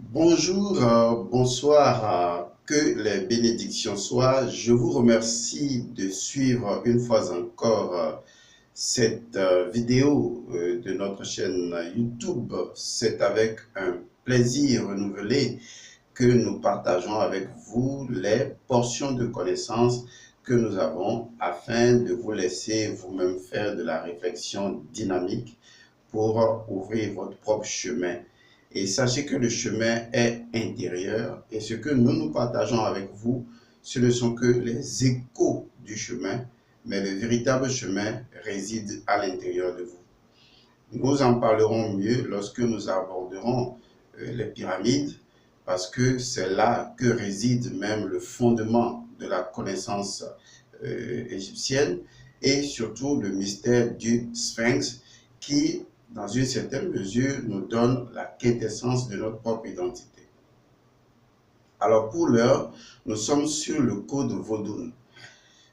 Bonjour, bonsoir, que les bénédictions soient. Je vous remercie de suivre une fois encore cette vidéo de notre chaîne YouTube. C'est avec un plaisir renouvelé que nous partageons avec vous les portions de connaissances que nous avons afin de vous laisser vous-même faire de la réflexion dynamique pour ouvrir votre propre chemin. Et sachez que le chemin est intérieur et ce que nous partageons avec vous, ce ne sont que les échos du chemin, mais le véritable chemin réside à l'intérieur de vous. Nous en parlerons mieux lorsque nous aborderons les pyramides, parce que c'est là que réside même le fondement de la connaissance égyptienne et surtout le mystère du Sphinx qui, dans une certaine mesure, nous donne la quintessence de notre propre identité. Alors pour l'heure, nous sommes sur le code Vodun.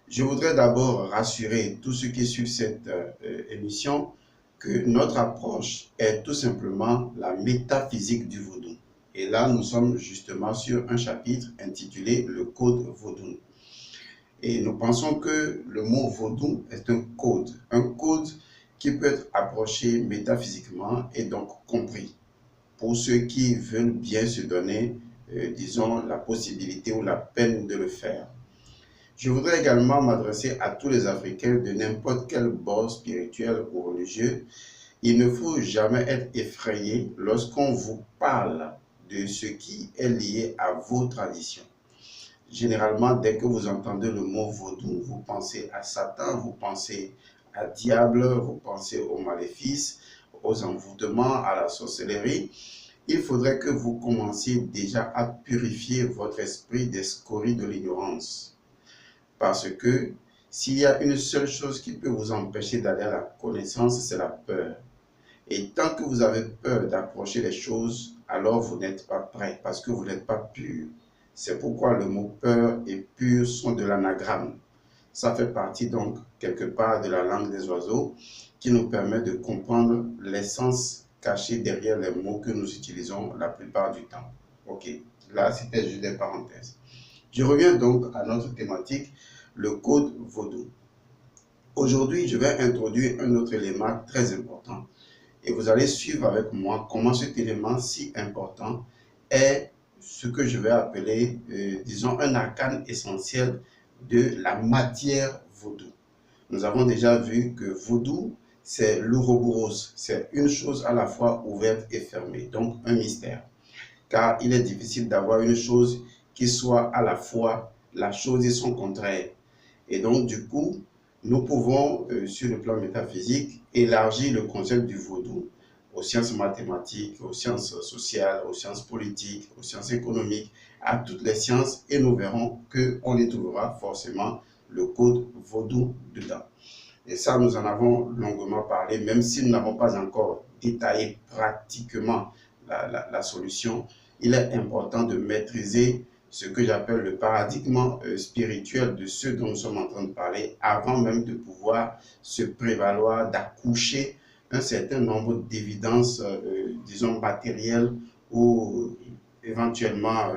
Je voudrais d'abord rassurer tous ceux qui suivent cette émission que notre approche est tout simplement la métaphysique du Vodun. Et là, nous sommes justement sur un chapitre intitulé le code Vodun. Et nous pensons que le mot Vodun est un code qui peut être approché métaphysiquement et donc compris pour ceux qui veulent bien se donner, disons, la possibilité ou la peine de le faire. Je voudrais également m'adresser à tous les Africains de n'importe quel bord spirituel ou religieux. Il ne faut jamais être effrayé lorsqu'on vous parle de ce qui est lié à vos traditions. Généralement, dès que vous entendez le mot vaudou, vous pensez à Satan, vous pensez à diable, vous pensez aux maléfices, aux envoûtements, à la sorcellerie. Il faudrait que vous commenciez déjà à purifier votre esprit des scories de l'ignorance. Parce que s'il y a une seule chose qui peut vous empêcher d'aller à la connaissance, c'est la peur. Et tant que vous avez peur d'approcher les choses, alors vous n'êtes pas prêt parce que vous n'êtes pas pur. C'est pourquoi le mot peur et pur sont de l'anagramme. Ça fait partie donc quelque part de la langue des oiseaux qui nous permet de comprendre l'essence cachée derrière les mots que nous utilisons la plupart du temps. Ok, là c'était juste des parenthèses. Je reviens donc à notre thématique, le code vaudou. Aujourd'hui, je vais introduire un autre élément très important et vous allez suivre avec moi comment cet élément si important est ce que je vais appeler, disons, un arcane essentiel de la matière vaudou. Nous avons déjà vu que vaudou, c'est l'ouroboros, c'est une chose à la fois ouverte et fermée, donc un mystère. Car il est difficile d'avoir une chose qui soit à la fois la chose et son contraire. Et donc, du coup, nous pouvons, sur le plan métaphysique, élargir le concept du vaudou aux sciences mathématiques, aux sciences sociales, aux sciences politiques, aux sciences économiques, à toutes les sciences, et nous verrons qu'on y trouvera forcément le code vaudou dedans. Et ça, nous en avons longuement parlé, même si nous n'avons pas encore détaillé pratiquement la solution. Il est important de maîtriser ce que j'appelle le paradigme spirituel de ce dont nous sommes en train de parler avant même de pouvoir se prévaloir d'accoucher un certain nombre d'évidences, disons, matérielles ou éventuellement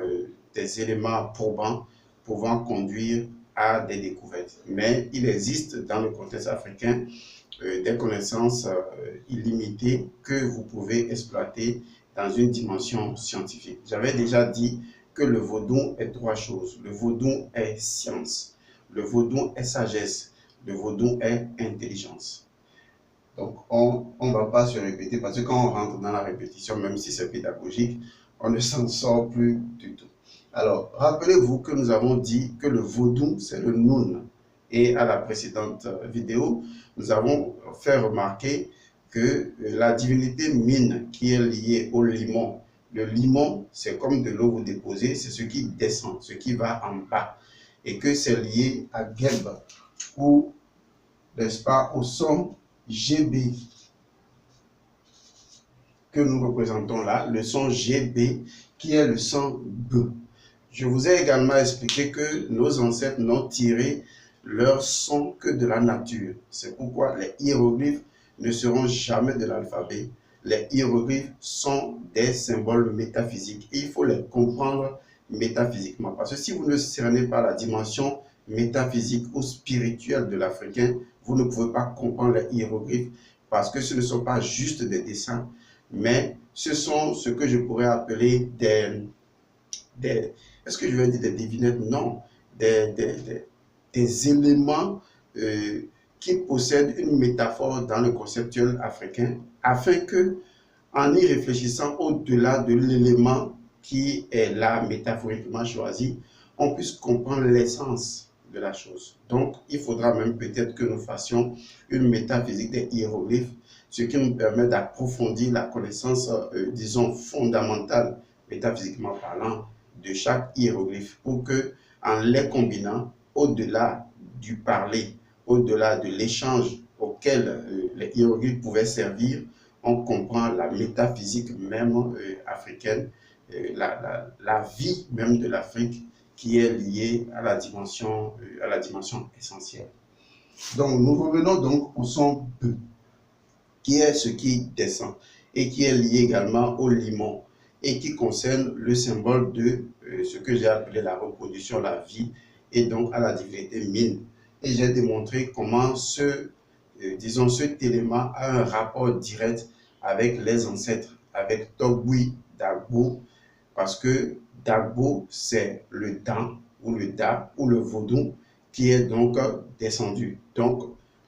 des éléments probants pouvant conduire à des découvertes. Mais il existe dans le contexte africain des connaissances illimitées que vous pouvez exploiter dans une dimension scientifique. J'avais déjà dit que le vaudou est trois choses. Le vaudou est science, le vaudou est sagesse, le vaudou est intelligence. Donc, on ne va pas se répéter parce que quand on rentre dans la répétition, même si c'est pédagogique, on ne s'en sort plus du tout. Alors, rappelez-vous que nous avons dit que le vaudou, c'est le Noun. Et à la précédente vidéo, nous avons fait remarquer que la divinité Mine, qui est liée au limon, le limon, c'est comme de l'eau vous déposez, c'est ce qui descend, ce qui va en bas. Et que c'est lié à Geb, ou, n'est-ce pas, au son GB que nous représentons là, le son GB qui est le son B. Je vous ai également expliqué que nos ancêtres n'ont tiré leur son que de la nature. C'est pourquoi les hiéroglyphes ne seront jamais de l'alphabet. les hiéroglyphes sont des symboles métaphysiques. Et il faut les comprendre métaphysiquement. Parce que si vous ne cernez pas la dimension métaphysique ou spirituelle de l'Africain, vous ne pouvez pas comprendre les hiéroglyphes parce que ce ne sont pas juste des dessins, mais ce sont ce que je pourrais appeler est-ce que je vais dire des devinettes? Non, des éléments qui possèdent une métaphore dans le conceptuel africain, afin que, en y réfléchissant au-delà de l'élément qui est là métaphoriquement choisi, on puisse comprendre l'essence de la chose. Donc, il faudra même peut-être que nous fassions une métaphysique des hiéroglyphes, ce qui nous permet d'approfondir la connaissance, disons, fondamentale, métaphysiquement parlant, de chaque hiéroglyphe, pour que, en les combinant, au-delà du parler, au-delà de l'échange auquel les hiéroglyphes pouvaient servir, on comprend la métaphysique même africaine, la vie même de l'Afrique qui est liée à la dimension essentielle. Donc, nous revenons donc au son B, qui est ce qui descend et qui est lié également au limon et qui concerne le symbole de ce que j'ai appelé la reproduction, la vie, et donc à la divinité mine. Et j'ai démontré comment disons, cet élément a un rapport direct avec les ancêtres, avec Togui Dagbo, parce que Dagbo, c'est le Dan, ou le Da, ou le Vodou, qui est donc descendu. Donc,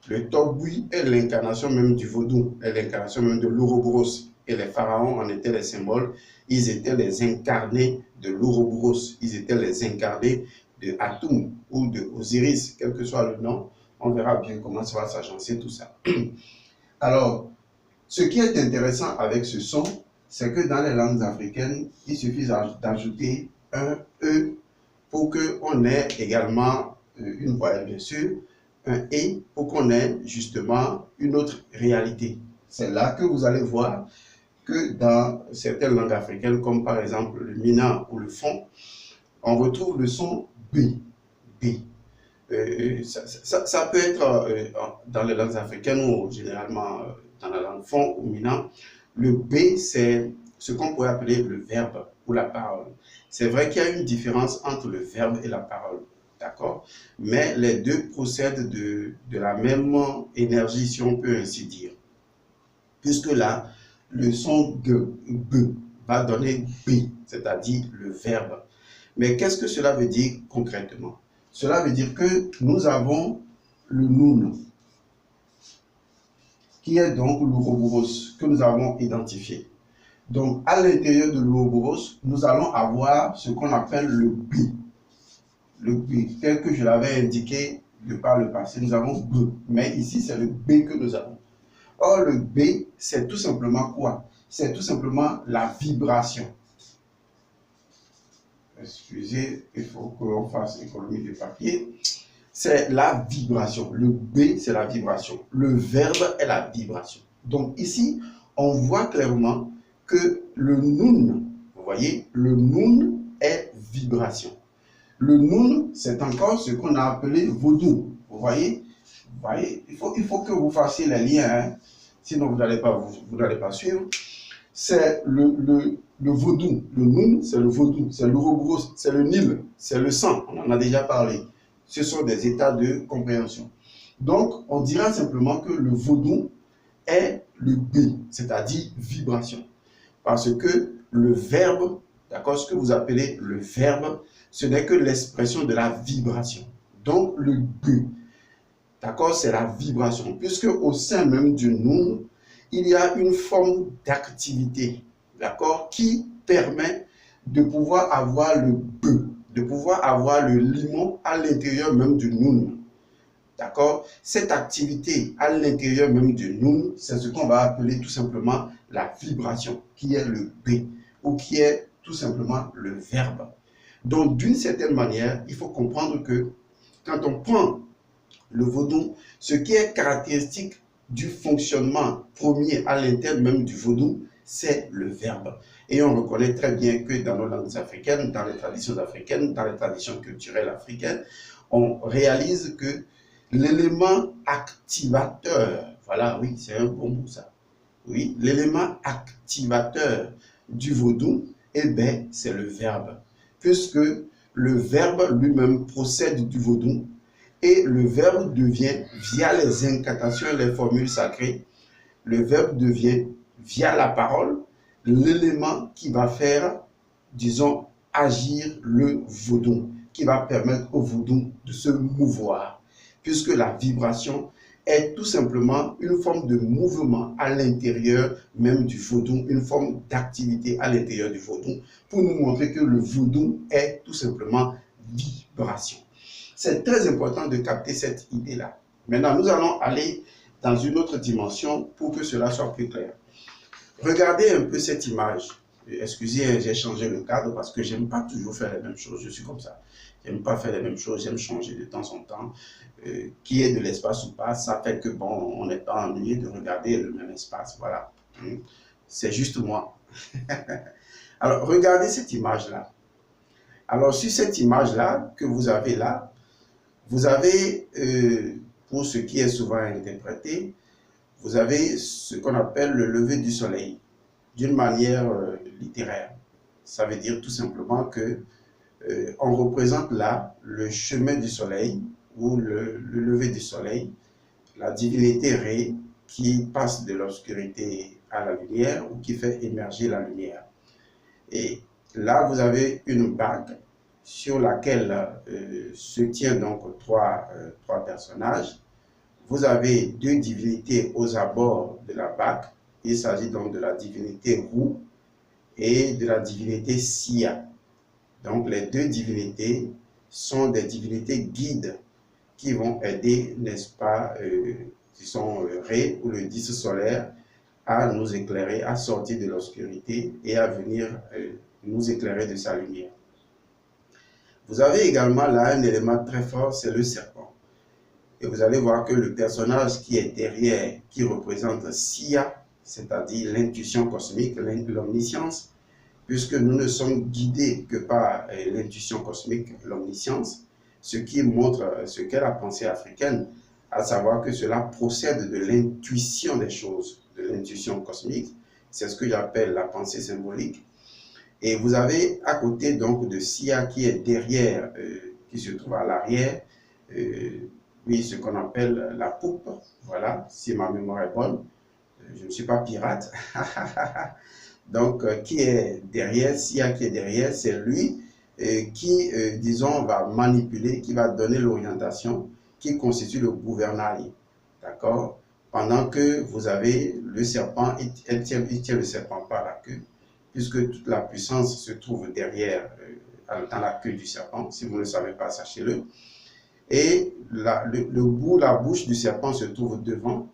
le Togui est l'incarnation même du Vodou, est l'incarnation même de l'Ouroboros. Et les pharaons en étaient les symboles, ils étaient les incarnés de l'Ouroboros, ils étaient les incarnés de Atum ou de Osiris, quel que soit le nom. On verra bien comment ça va s'agencer tout ça. Alors, ce qui est intéressant avec ce son, c'est que dans les langues africaines, il suffit d'ajouter un E pour qu'on ait également une voyelle, bien sûr, un E pour qu'on ait justement une autre réalité. C'est là que vous allez voir que dans certaines langues africaines, comme par exemple le mina ou le fon, on retrouve le son B. B. Ça peut être dans les langues africaines ou généralement dans la langue fon ou mina. Le B, c'est ce qu'on pourrait appeler le verbe ou la parole. C'est vrai qu'il y a une différence entre le verbe et la parole, d'accord? Mais les deux procèdent de la même énergie, si on peut ainsi dire. Puisque là, le son B va donner B, c'est-à-dire le verbe. Mais qu'est-ce que cela veut dire concrètement? Cela veut dire que nous avons le Noun, qui est donc l'Ouroboros, que nous avons identifié. Donc, à l'intérieur de l'Ouroboros, nous allons avoir ce qu'on appelle le B. Le B, tel que je l'avais indiqué de par le passé, nous avons B. Mais ici, c'est le B que nous avons. Or, le B, c'est tout simplement quoi? C'est tout simplement la vibration. Excusez, il faut qu'on fasse économie de papier. C'est la vibration. Le B, c'est la vibration. Le verbe est la vibration. Donc ici, on voit clairement que le Noun, vous voyez, le Noun est vibration. Le Noun, c'est encore ce qu'on a appelé Vodou. Vous voyez, il faut que vous fassiez les liens, hein. Sinon vous n'allez pas suivre. C'est le Vodou. Le Noun, c'est le Vodou, c'est l'Ouroboros, c'est le Nil, c'est le sang. On en a déjà parlé. Ce sont des états de compréhension. Donc, on dira simplement que le Vodou est le B, c'est-à-dire vibration. Parce que le verbe, d'accord, ce que vous appelez le verbe, ce n'est que l'expression de la vibration. Donc, le B, d'accord, c'est la vibration. Puisque au sein même du Noun, il y a une forme d'activité, d'accord, qui permet de pouvoir avoir le B, de pouvoir avoir le limon à l'intérieur même du Noun. D'accord? Cette activité à l'intérieur même du Noun, c'est ce qu'on va appeler tout simplement la vibration, qui est le B, ou qui est tout simplement le verbe. Donc, d'une certaine manière, il faut comprendre que quand on prend le Vodou, ce qui est caractéristique du fonctionnement premier à l'interne même du Vodou, c'est le verbe. Et on reconnaît très bien que dans nos langues africaines, dans les traditions africaines, dans les traditions culturelles africaines, on réalise que l'élément activateur, voilà, oui, c'est un bon mot ça. Oui, l'élément activateur du vaudou, eh bien, c'est le verbe. Puisque le verbe lui-même procède du vaudou et le verbe devient, via les incantations et les formules sacrées, le verbe devient, via la parole, l'élément qui va faire, disons, agir le vaudou, qui va permettre au vaudou de se mouvoir, puisque la vibration est tout simplement une forme de mouvement à l'intérieur même du vaudou, une forme d'activité à l'intérieur du vaudou, pour nous montrer que le vaudou est tout simplement vibration. C'est très important de capter cette idée-là. Maintenant, nous allons aller dans une autre dimension pour que cela soit plus clair. Regardez un peu cette image. Excusez, j'ai changé le cadre parce que j'aime pas toujours faire les mêmes choses. Je suis comme ça. J'aime pas faire les mêmes choses, j'aime changer de temps en temps. Qu'il y ait de l'espace ou pas, ça fait que bon, on n'est pas ennuyé de regarder le même espace. Voilà. C'est juste moi. Alors, regardez cette image-là. Alors, sur cette image-là que vous avez là, vous avez, pour ce qui est souvent interprété, vous avez ce qu'on appelle le lever du soleil, d'une manière littéraire. Ça veut dire tout simplement que on représente là le chemin du soleil ou le lever du soleil, la divinité Ré qui passe de l'obscurité à la lumière ou qui fait émerger la lumière. Et là, vous avez une bague sur laquelle se tiennent donc trois personnages. Vous avez deux divinités aux abords de la bague. Il s'agit donc de la divinité Roux et de la divinité Sia. Donc les deux divinités sont des divinités guides qui vont aider, n'est-ce pas, qui sont Ré ou le disque solaire, à nous éclairer, à sortir de l'obscurité et à venir nous éclairer de sa lumière. Vous avez également là un élément très fort, c'est le serpent. Et vous allez voir que le personnage qui est derrière, qui représente Sia, c'est-à-dire l'intuition cosmique, l'omniscience, puisque nous ne sommes guidés que par l'intuition cosmique, l'omniscience, ce qui montre ce qu'est la pensée africaine, à savoir que cela procède de l'intuition des choses, de l'intuition cosmique. C'est ce que j'appelle la pensée symbolique. Et vous avez à côté donc de Sia qui est derrière, qui se trouve à l'arrière, oui, ce qu'on appelle la poupe, voilà, si ma mémoire est bonne. Je ne suis pas pirate. Donc, qui est derrière, Sia qui est derrière, c'est lui qui, disons, va manipuler, qui va donner l'orientation, qui constitue le gouvernail. D'accord? Pendant que vous avez le serpent, il tient le serpent par la queue, puisque toute la puissance se trouve derrière, dans la queue du serpent. Si vous ne le savez pas, sachez-le. Et la bouche du serpent se trouve devant,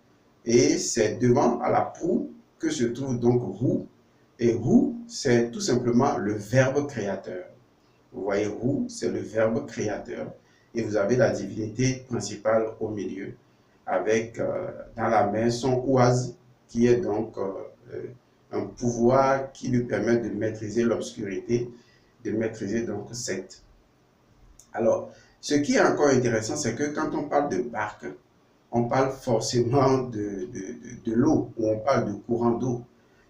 et c'est devant à la proue que se trouve donc Roux. Et Roux, c'est tout simplement le verbe créateur. Vous voyez, Roux, c'est le verbe créateur. Et vous avez la divinité principale au milieu, avec dans la main son oise, qui est donc un pouvoir qui lui permet de maîtriser l'obscurité, de maîtriser donc Seth. Alors, ce qui est encore intéressant, c'est que quand on parle de barque, on parle forcément de l'eau, ou on parle de courant d'eau.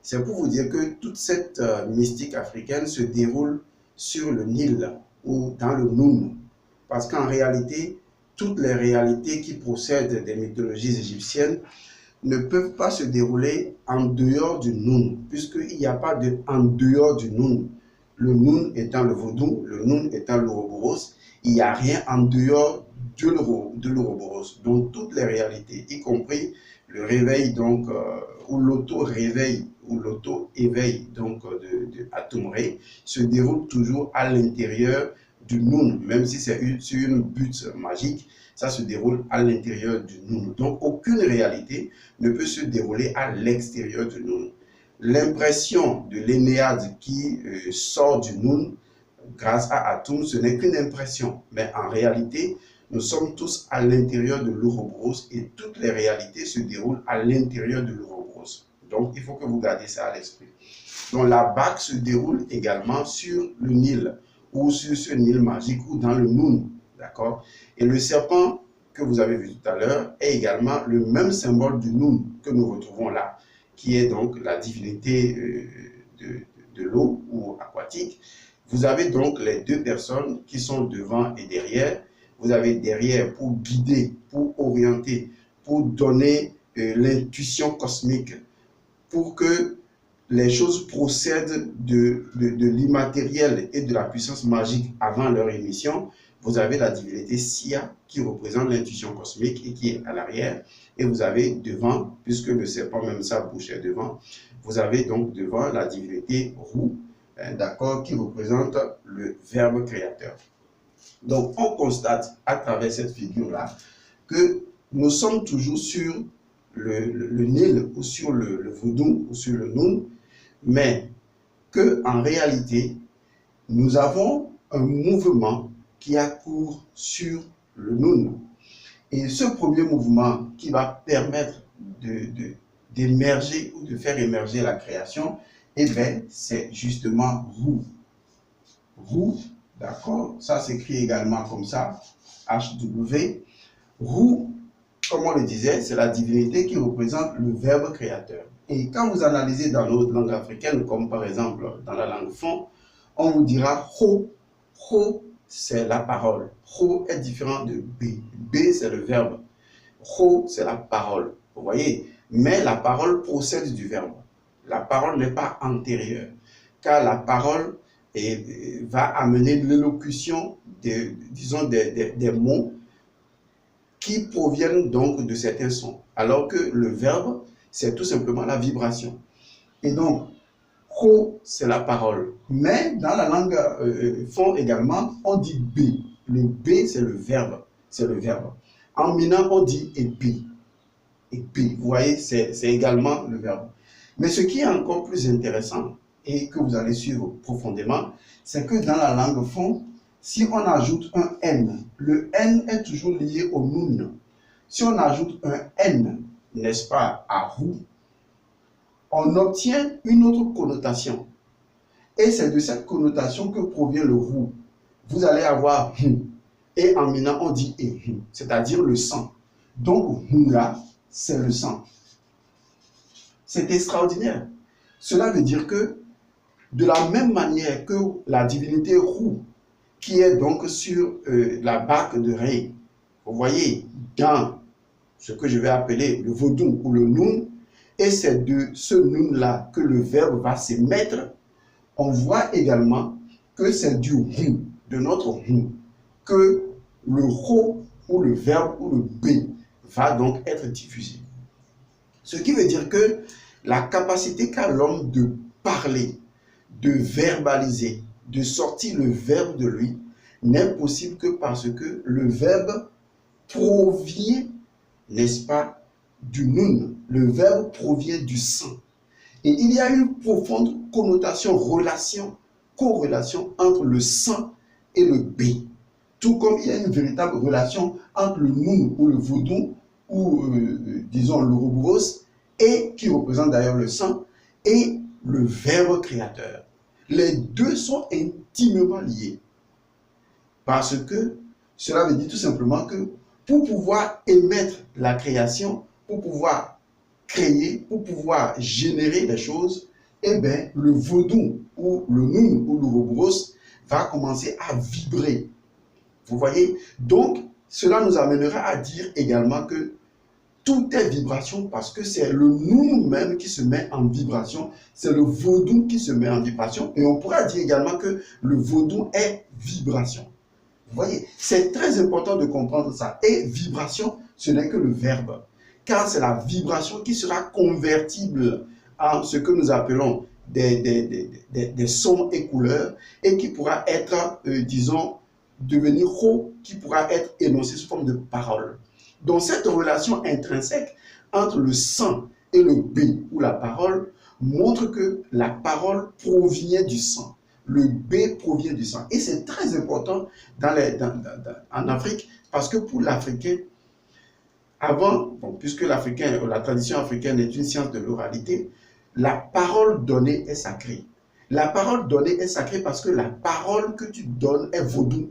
C'est pour vous dire que toute cette mystique africaine se déroule sur le Nil ou dans le Noun. Parce qu'en réalité, toutes les réalités qui procèdent des mythologies égyptiennes ne peuvent pas se dérouler en dehors du Noun, puisqu'il n'y a pas de en dehors du Noun. Le Noun étant le vaudou, le Noun étant l'Ouroboros, il n'y a rien en dehors de l'Ouroboros. Donc toutes les réalités, y compris le réveil, donc, ou l'auto-réveil, ou l'auto-éveil donc, de Atumré, se déroule toujours à l'intérieur du Noun, même si c'est sur une butte magique, ça se déroule à l'intérieur du Noun. Donc aucune réalité ne peut se dérouler à l'extérieur du Noun. L'impression de l'Énéade qui sort du Noun grâce à Atum, ce n'est qu'une impression, mais en réalité, nous sommes tous à l'intérieur de l'Ouroboros et toutes les réalités se déroulent à l'intérieur de l'Ouroboros. Donc, il faut que vous gardiez ça à l'esprit. Donc, la bague se déroule également sur le Nil ou sur ce Nil magique ou dans le Noun, d'accord? Et le serpent que vous avez vu tout à l'heure est également le même symbole du Noun que nous retrouvons là. qui est donc la divinité de l'eau ou aquatique. Vous avez donc les deux personnes qui sont devant et derrière. Vous avez derrière pour guider, pour orienter, pour donner l'intuition cosmique, pour que les choses procèdent de l'immatériel et de la puissance magique avant leur émission. Vous avez la divinité Sia qui représente l'intuition cosmique et qui est à l'arrière. Et vous avez devant, puisque le serpent même sa bouche est devant, vous avez donc devant la divinité Roux, d'accord, qui représente le Verbe créateur. Donc on constate à travers cette figure-là que nous sommes toujours sur le Nil ou sur le Vodou ou sur le Noun, mais qu'en réalité, nous avons un mouvement qui a cours sur le Noun. Et ce premier mouvement qui va permettre d'émerger ou de faire émerger la création, eh bien, c'est justement Roux. Roux, d'accord, ça s'écrit également comme ça, HW. Roux, comme on le disait, c'est la divinité qui représente le Verbe créateur. Et quand vous analysez dans d'autres langues africaines, comme par exemple dans la langue Fon, on vous dira Ho. Ho, c'est la parole. Ho est différent de B. B, c'est le verbe. Ho, c'est la parole. Vous voyez? Mais la parole procède du verbe. La parole n'est pas antérieure. Car la parole va amener l'élocution, disons, des mots qui proviennent donc de certains sons. Alors que le verbe, c'est tout simplement la vibration. Et donc, Ho, c'est la parole. Mais dans la langue Fon également, on dit B. Le B, c'est le verbe. C'est le verbe. En Mina, on dit épi. Épi. Vous voyez, c'est également le verbe. Mais ce qui est encore plus intéressant et que vous allez suivre profondément, c'est que dans la langue Fon, si on ajoute un N, le N est toujours lié au Noun. Si on ajoute un N, n'est-ce pas, à Roux, on obtient une autre connotation. Et c'est de cette connotation que provient le Roux. Vous allez avoir et en Mina, on dit c'est-à-dire le sang. Donc, là, c'est le sang. C'est extraordinaire. Cela veut dire que, de la même manière que la divinité Roux, qui est donc sur la barque de Ré, vous voyez, dans ce que je vais appeler le Vodou ou le Noun, et c'est de ce Noun-là que le verbe va s'émettre, on voit également que c'est du Hu, de notre Hu, que le Ro ou le verbe ou le B va donc être diffusé. Ce qui veut dire que la capacité qu'a l'homme de parler, de verbaliser, de sortir le verbe de lui, n'est possible que parce que le verbe provient, n'est-ce pas, du Noun. Le verbe provient du sang. Et il y a une profonde connotation, corrélation entre le sang et le B. Tout comme il y a une véritable relation entre le Noun ou le Vodou, ou disons l'Ouroboros, et qui représente d'ailleurs le sang, et le Verbe créateur. Les deux sont intimement liés. Parce que cela veut dire tout simplement que pour pouvoir émettre la création, pour pouvoir créer, pour pouvoir générer des choses, eh bien, le Vodou ou le Noun ou l'Ouroboros va commencer à vibrer. Vous voyez? Donc, cela nous amènera à dire également que tout est vibration parce que c'est le Noun même qui se met en vibration, c'est le Vodou qui se met en vibration. Et on pourra dire également que le Vodou est vibration. Vous voyez? C'est très important de comprendre ça. Et vibration, ce n'est que le verbe. Car c'est la vibration qui sera convertible en ce que nous appelons des sons et couleurs et qui pourra être, disons, devenir Ho, qui pourra être énoncé sous forme de parole. Donc cette relation intrinsèque entre le sang et le B ou la parole montre que la parole provient du sang. Le B provient du sang. Et c'est très important en Afrique parce que pour l'Africain, avant, puisque la tradition africaine est une science de l'oralité, la parole donnée est sacrée. La parole donnée est sacrée parce que la parole que tu donnes est vaudou.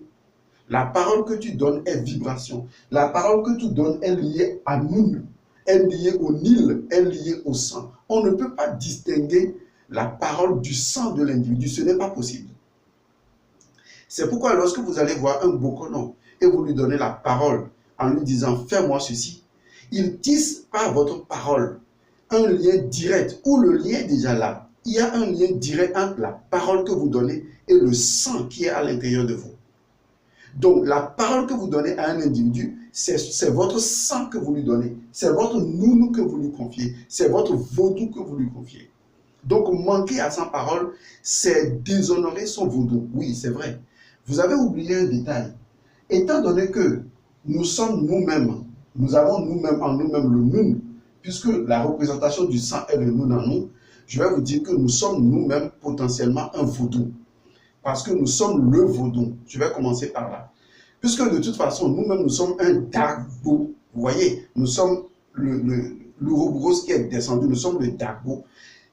La parole que tu donnes est vibration. La parole que tu donnes est liée à nous. est liée au Nil, est liée au sang. On ne peut pas distinguer la parole du sang de l'individu. Ce n'est pas possible. C'est pourquoi lorsque vous allez voir un Bokono et vous lui donnez la parole en lui disant « fais-moi ceci », il tisse par votre parole un lien direct, ou le lien est déjà là. Il y a un lien direct entre la parole que vous donnez et le sang qui est à l'intérieur de vous. Donc, la parole que vous donnez à un individu, c'est votre sang que vous lui donnez. C'est votre nounou que vous lui confiez. C'est votre vaudou que vous lui confiez. Donc, manquer à sa parole, c'est déshonorer son vaudou. Oui, c'est vrai. Vous avez oublié un détail. Étant donné que nous sommes nous-mêmes, nous avons nous-mêmes en nous-mêmes le nous, puisque la représentation du sang est le nous en nous, je vais vous dire que nous sommes nous-mêmes potentiellement un vaudou. Parce que nous sommes le vaudou. Je vais commencer par là. Puisque de toute façon, nous-mêmes, nous sommes un Dagbo. Vous voyez, nous sommes l'Ouroboros qui est descendu, nous sommes le Dagbo.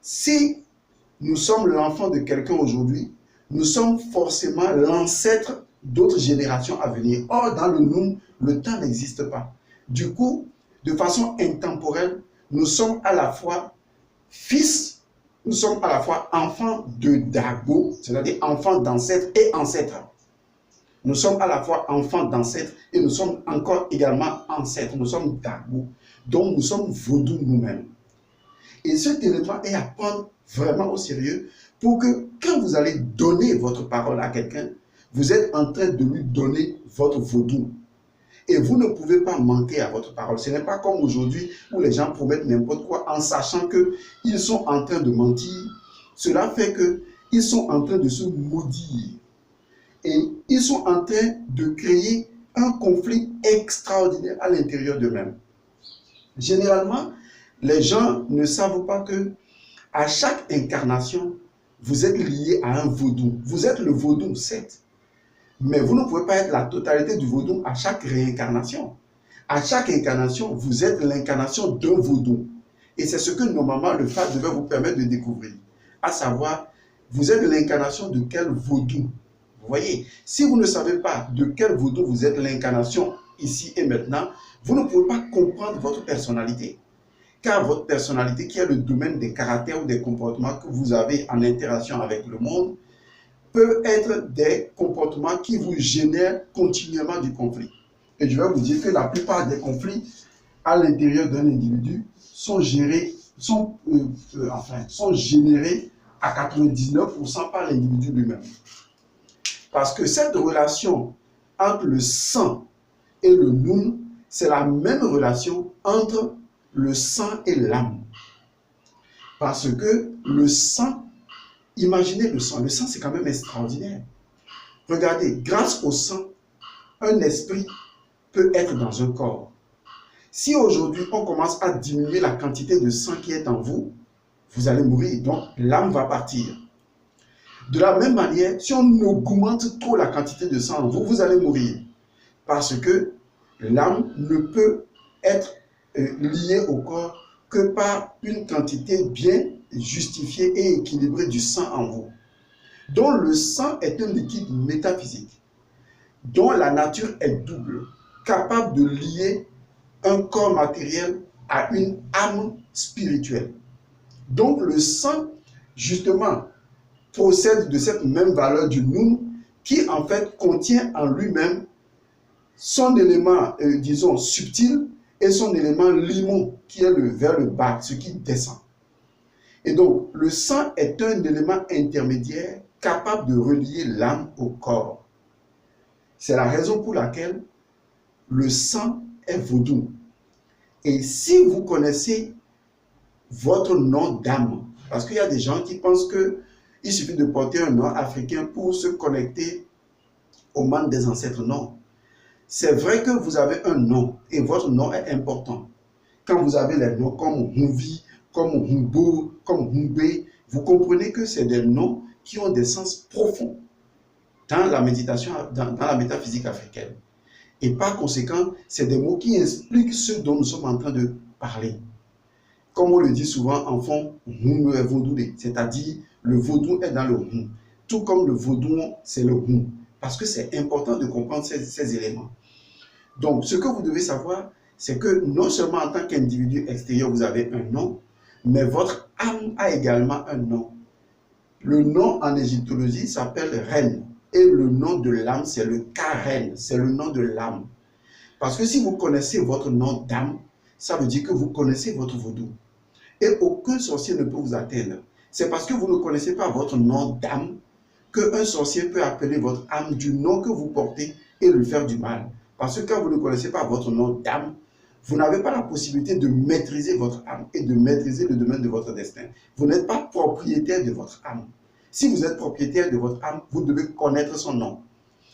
Si nous sommes l'enfant de quelqu'un aujourd'hui, nous sommes forcément l'ancêtre d'autres générations à venir. Or, dans le nous, le temps n'existe pas. Du coup, de façon intemporelle, nous sommes à la fois fils, nous sommes à la fois enfants de Dagbo, c'est-à-dire enfants d'ancêtres et ancêtres. Nous sommes à la fois enfants d'ancêtres et nous sommes encore également ancêtres. Nous sommes Dagbo. Donc nous sommes vaudous nous-mêmes. Et cet élément est à prendre vraiment au sérieux pour que quand vous allez donner votre parole à quelqu'un, vous êtes en train de lui donner votre vaudou. Et vous ne pouvez pas manquer à votre parole. Ce n'est pas comme aujourd'hui où les gens promettent n'importe quoi en sachant qu'ils sont en train de mentir. Cela fait qu'ils sont en train de se maudire. Et ils sont en train de créer un conflit extraordinaire à l'intérieur d'eux-mêmes. Généralement, les gens ne savent pas que à chaque incarnation, vous êtes lié à un vaudou. Vous êtes le vaudou, certes. Mais vous ne pouvez pas être la totalité du vaudou à chaque réincarnation. À chaque incarnation, vous êtes l'incarnation d'un vaudou. Et c'est ce que normalement le FAD devait vous permettre de découvrir. À savoir, vous êtes l'incarnation de quel vaudou? Vous voyez, si vous ne savez pas de quel vaudou vous êtes l'incarnation ici et maintenant, vous ne pouvez pas comprendre votre personnalité. Car votre personnalité, qui est le domaine des caractères ou des comportements que vous avez en interaction avec le monde, peuvent être des comportements qui vous génèrent continuellement du conflit. Et je vais vous dire que la plupart des conflits à l'intérieur d'un individu sont générés à 99% par l'individu lui-même. Parce que cette relation entre le sang et le nun, c'est la même relation entre le sang et l'âme. Parce que le sang, imaginez le sang c'est quand même extraordinaire. Regardez, grâce au sang, un esprit peut être dans un corps. Si aujourd'hui on commence à diminuer la quantité de sang qui est en vous, vous allez mourir, donc l'âme va partir. De la même manière, si on augmente trop la quantité de sang en vous, vous allez mourir. Parce que l'âme ne peut être liée au corps que par une quantité bien justifiée et équilibrée du sang en vous. Donc le sang est un liquide métaphysique, dont la nature est double, capable de lier un corps matériel à une âme spirituelle. Donc le sang, justement, procède de cette même valeur du nun qui en fait contient en lui-même son élément, disons, subtil et son élément limon qui est vers le bas, ce qui descend. Et donc, le sang est un élément intermédiaire capable de relier l'âme au corps. C'est la raison pour laquelle le sang est vaudou. Et si vous connaissez votre nom d'âme, parce qu'il y a des gens qui pensent qu'il suffit de porter un nom africain pour se connecter au monde des ancêtres. Non. C'est vrai que vous avez un nom et votre nom est important. Quand vous avez les noms comme Humvi, comme Humbo, comme Humbe, vous comprenez que c'est des noms qui ont des sens profonds dans la méditation, dans la métaphysique africaine. Et par conséquent, c'est des mots qui expliquent ce dont nous sommes en train de parler. Comme on le dit souvent en fond, Hum est vaudoulé, c'est-à-dire le vaudou est dans le Hum. Tout comme le vaudou, c'est le Hum. Parce que c'est important de comprendre ces éléments. Donc, ce que vous devez savoir, c'est que non seulement en tant qu'individu extérieur, vous avez un nom, mais votre âme a également un nom. Le nom en égyptologie s'appelle Ren. Et le nom de l'âme, c'est le Karen, c'est le nom de l'âme. Parce que si vous connaissez votre nom d'âme, ça veut dire que vous connaissez votre vaudou. Et aucun sorcier ne peut vous atteindre. C'est parce que vous ne connaissez pas votre nom d'âme qu'un sorcier peut appeler votre âme du nom que vous portez et lui faire du mal. Parce que quand vous ne connaissez pas votre nom d'âme, vous n'avez pas la possibilité de maîtriser votre âme et de maîtriser le domaine de votre destin. Vous n'êtes pas propriétaire de votre âme. Si vous êtes propriétaire de votre âme, vous devez connaître son nom.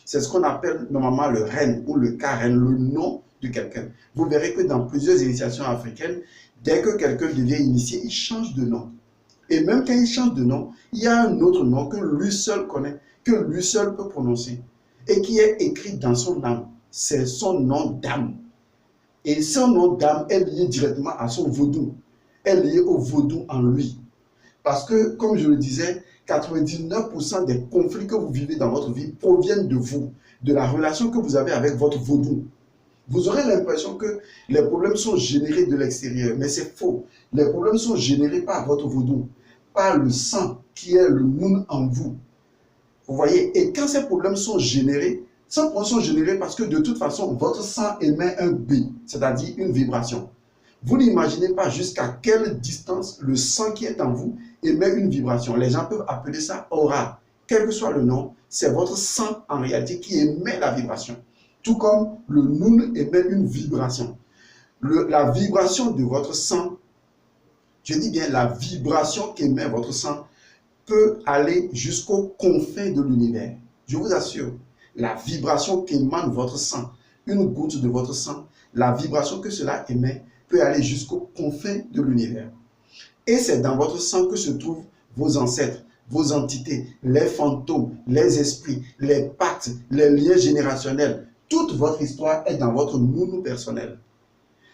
C'est ce qu'on appelle normalement le Ren ou le Karen, le nom de quelqu'un. Vous verrez que dans plusieurs initiations africaines, dès que quelqu'un devient initié, il change de nom. Et même quand il change de nom, il y a un autre nom que lui seul connaît, que lui seul peut prononcer, et qui est écrit dans son âme. C'est son nom d'âme. Et son nom d'âme est lié directement à son vaudou, est lié au vaudou en lui. Parce que, comme je le disais, 99% des conflits que vous vivez dans votre vie proviennent de vous, de la relation que vous avez avec votre vaudou. Vous aurez l'impression que les problèmes sont générés de l'extérieur, mais c'est faux. Les problèmes sont générés par votre vaudou, par le sang qui est le Moun en vous. Vous voyez, et quand ces problèmes sont générés parce que de toute façon, votre sang émet un B, c'est-à-dire une vibration. Vous n'imaginez pas jusqu'à quelle distance le sang qui est en vous émet une vibration. Les gens peuvent appeler ça aura. Quel que soit le nom, c'est votre sang en réalité qui émet la vibration. Tout comme le Noun émet une vibration. La vibration de votre sang, je dis bien la vibration qu'émet votre sang, peut aller jusqu'aux confins de l'univers. Je vous assure, la vibration qu'émane votre sang, une goutte de votre sang, la vibration que cela émet peut aller jusqu'aux confins de l'univers. Et c'est dans votre sang que se trouvent vos ancêtres, vos entités, les fantômes, les esprits, les pactes, les liens générationnels. Toute votre histoire est dans votre nounou personnel.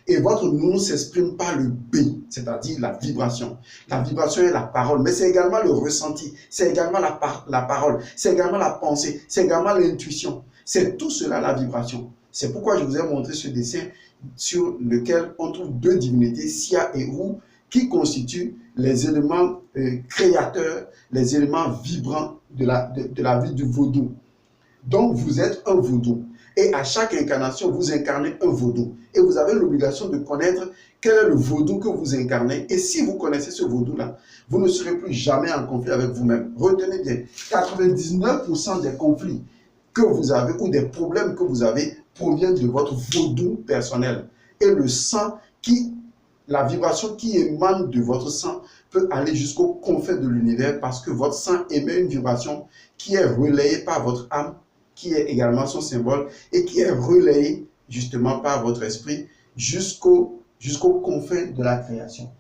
Et votre nounou s'exprime par le B, c'est-à-dire la vibration. La vibration est la parole, mais c'est également le ressenti, c'est également la parole, c'est également la pensée, c'est également l'intuition. C'est tout cela la vibration. C'est pourquoi je vous ai montré ce dessin sur lequel on trouve deux divinités, Sia et Ru, qui constituent les éléments créateurs, les éléments vibrants de la vie du vaudou. Donc vous êtes un vaudou. Et à chaque incarnation, vous incarnez un vaudou. Et vous avez l'obligation de connaître quel est le vaudou que vous incarnez. Et si vous connaissez ce vaudou-là, vous ne serez plus jamais en conflit avec vous-même. Retenez bien, 99% des conflits que vous avez ou des problèmes que vous avez proviennent de votre vaudou personnel. Et le sang la vibration qui émane de votre sang peut aller jusqu'aux confins de l'univers parce que votre sang émet une vibration qui est relayée par votre âme, qui est également son symbole, et qui est relayé justement par votre esprit jusqu'aux confins de la création.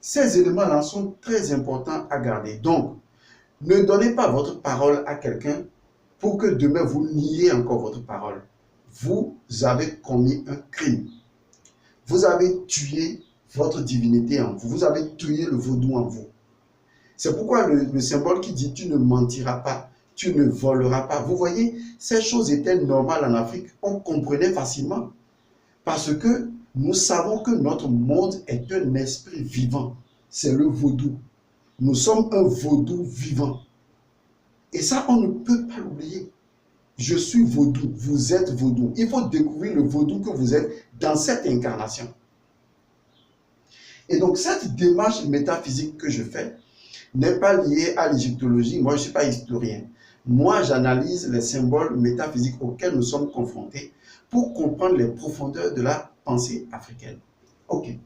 Ces éléments-là sont très importants à garder. Donc, ne donnez pas votre parole à quelqu'un pour que demain vous niez encore votre parole. Vous avez commis un crime. Vous avez tué votre divinité en vous. Vous avez tué le vaudou en vous. C'est pourquoi le symbole qui dit « tu ne mentiras pas », tu ne voleras pas. Vous voyez, ces choses étaient normales en Afrique. On comprenait facilement. Parce que nous savons que notre monde est un esprit vivant. C'est le vaudou. Nous sommes un vaudou vivant. Et ça, on ne peut pas l'oublier. Je suis vaudou, vous êtes vaudou. Il faut découvrir le vaudou que vous êtes dans cette incarnation. Et donc, cette démarche métaphysique que je fais n'est pas liée à l'égyptologie. Moi, je ne suis pas historien. Moi, j'analyse les symboles métaphysiques auxquels nous sommes confrontés pour comprendre les profondeurs de la pensée africaine. Ok.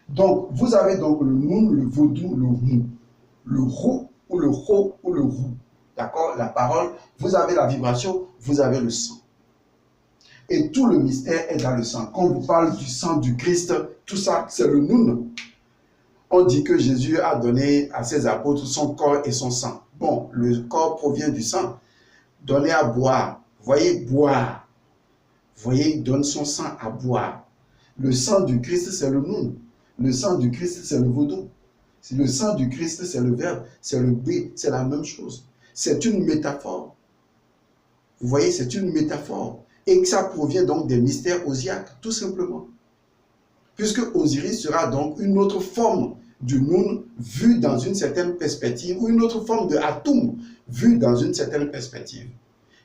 Donc, vous avez donc le Noun, le vaudou, le Rou. Le Rou ou le Ho ou le Rou. D'accord? La parole, vous avez la vibration, vous avez le sang. Et tout le mystère est dans le sang. Quand on vous parle du sang du Christ, tout ça, c'est le Noun. On dit que Jésus a donné à ses apôtres son corps et son sang. Bon, le corps provient du sang. Donner à boire. Vous voyez, boire. Vous voyez, il donne son sang à boire. Le sang du Christ, c'est le Noun. Le sang du Christ, c'est le vaudou. Le sang du Christ, c'est le verbe, c'est le B, c'est la même chose. C'est une métaphore. Vous voyez, c'est une métaphore. Et que ça provient donc des mystères osiaques, tout simplement. puisque Osiris sera donc une autre forme du Nun vue dans une certaine perspective, ou une autre forme de Atum vue dans une certaine perspective.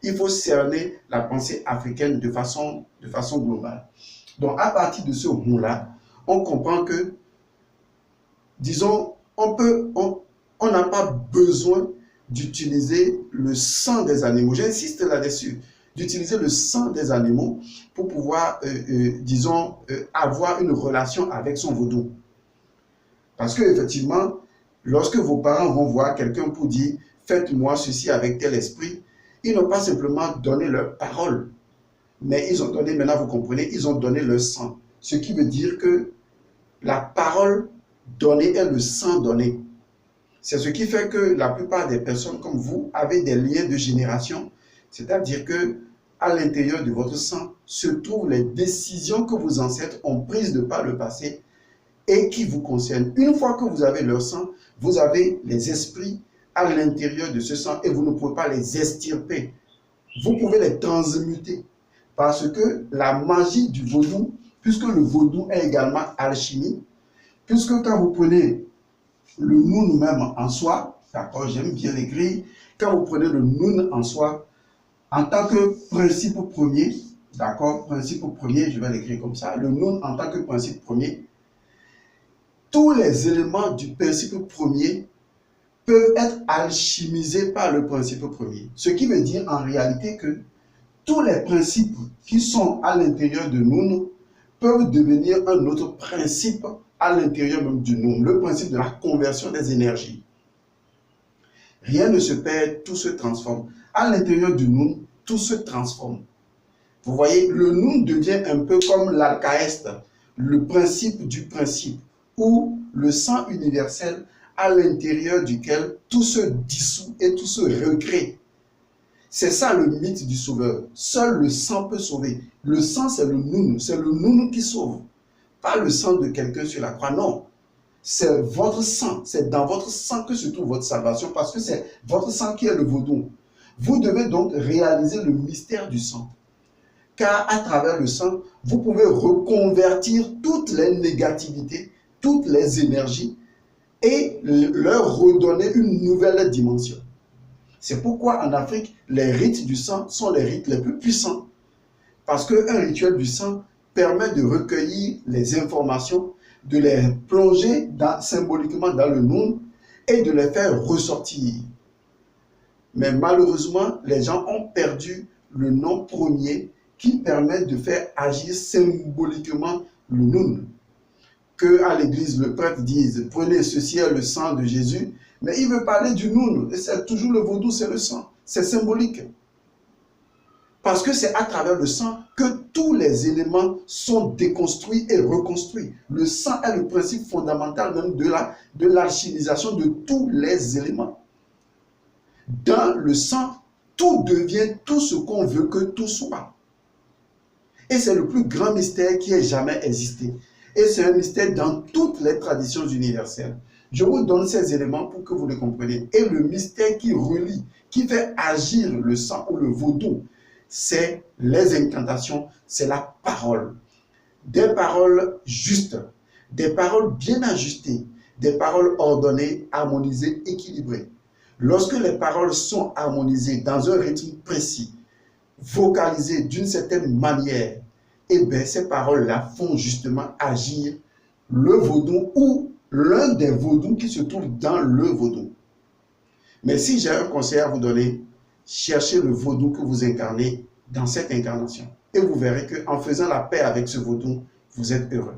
Il faut cerner la pensée africaine de façon globale. Donc, à partir de ce mot-là, on comprend que, disons, on n'a pas besoin d'utiliser le sang des animaux. J'insiste là-dessus, d'utiliser le sang des animaux pour pouvoir, disons, avoir une relation avec son vaudou. Parce qu'effectivement, lorsque vos parents vont voir quelqu'un pour dire « faites-moi ceci avec tel esprit », ils n'ont pas simplement donné leur parole, mais ils ont donné, maintenant vous comprenez, ils ont donné leur sang. Ce qui veut dire que la parole donnée est le sang donné. C'est ce qui fait que la plupart des personnes comme vous avez des liens de génération, c'est-à-dire que à l'intérieur de votre sang se trouvent les décisions que vos ancêtres ont prises de par le passé et qui vous concernent. Une fois que vous avez leur sang, vous avez les esprits à l'intérieur de ce sang et vous ne pouvez pas les extirper. Vous pouvez les transmuter parce que la magie du vaudou, puisque le vaudou est également alchimie, puisque quand vous prenez le Nun même en soi, d'accord, j'aime bien l'écrire, quand vous prenez le Nun en soi, en tant que principe premier, d'accord, principe premier, je vais l'écrire comme ça, le Nun en tant que principe premier, tous les éléments du principe premier peuvent être alchimisés par le principe premier. Ce qui veut dire en réalité que tous les principes qui sont à l'intérieur de Nun peuvent devenir un autre principe à l'intérieur même du Nun, le principe de la conversion des énergies. Rien ne se perd, tout se transforme. À l'intérieur du Nun, tout se transforme. Vous voyez, le Nun devient un peu comme l'alcaeste, le principe du principe, ou le sang universel à l'intérieur duquel tout se dissout et tout se recrée. C'est ça le mythe du sauveur. Seul le sang peut sauver. Le sang, c'est le Nun qui sauve. Pas le sang de quelqu'un sur la croix, non. C'est votre sang, c'est dans votre sang que se trouve votre salvation, parce que c'est votre sang qui est le vaudou. Vous devez donc réaliser le mystère du sang. Car à travers le sang, vous pouvez reconvertir toutes les négativités, toutes les énergies et leur redonner une nouvelle dimension. C'est pourquoi en Afrique, les rites du sang sont les rites les plus puissants. Parce qu'un rituel du sang permet de recueillir les informations, de les plonger symboliquement dans le Nun et de les faire ressortir. Mais malheureusement, les gens ont perdu le nom premier qui permet de faire agir symboliquement le Nun. Que à l'église, le prêtre dise, prenez ceci est le sang de Jésus, mais il veut parler du Nun, et c'est toujours le vaudou, c'est le sang, c'est symbolique. Parce que c'est à travers le sang que tous les éléments sont déconstruits et reconstruits. Le sang est le principe fondamental même de l'alchimisation de tous les éléments. Dans le sang, tout devient tout ce qu'on veut que tout soit. Et c'est le plus grand mystère qui ait jamais existé. Et c'est un mystère dans toutes les traditions universelles. Je vous donne ces éléments pour que vous le compreniez. Et le mystère qui relie, qui fait agir le sang ou le vaudou, c'est les incantations, c'est la parole. Des paroles justes, des paroles bien ajustées, des paroles ordonnées, harmonisées, équilibrées. Lorsque les paroles sont harmonisées dans un rythme précis, vocalisées d'une certaine manière, eh bien ces paroles-là font justement agir le vaudou ou l'un des vaudous qui se trouve dans le vaudou. Mais si j'ai un conseil à vous donner, cherchez le vaudou que vous incarnez dans cette incarnation. Et vous verrez qu'en faisant la paix avec ce vaudou, vous êtes heureux.